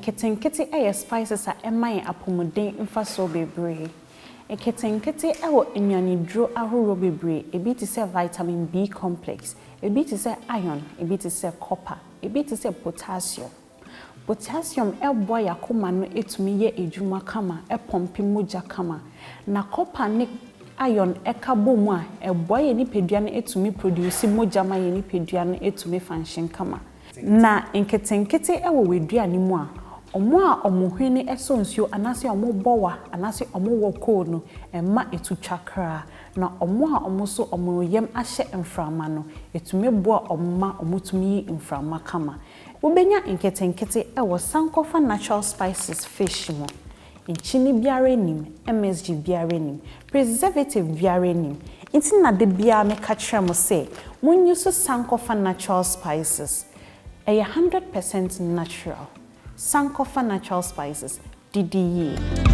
Nkitinkiti spices a ɛman apomuden mfaso bebree. Nkitinkiti ɛwɔ nnuaneduro ahorow bebree. Ebi te sɛ vitamin B complex, ebi te sɛ iron, ebi te sɛ copper, ebi te sɛ potassium. Potassium ɛboa yakoma no etumi yɛ edwuma kama, ɛpɔmpi mogya kama. Na copper ne iron ɛka bomu a ɛboa yɛ nipadua no etumi produce mogya ma yɛ nipadua no etumi function kama. Na nkitinkiti ewo weduane mu a omo a omohwene eso nsuo anase omo bowa anase omo wo cold no emma etutwa kra na omo a omo so omo yem ahye mframa no etumi boa omma omotumi yi mframa kama. Wobenya nkitinkiti ewo sankofa natural spices fish mo. Nchini biara nim, MSG biara nim, preservative biara nim. Inti na de bia me ka kire mo say, mun use sankofa natural spices. 100% natural. Sankofa natural spices. DDE.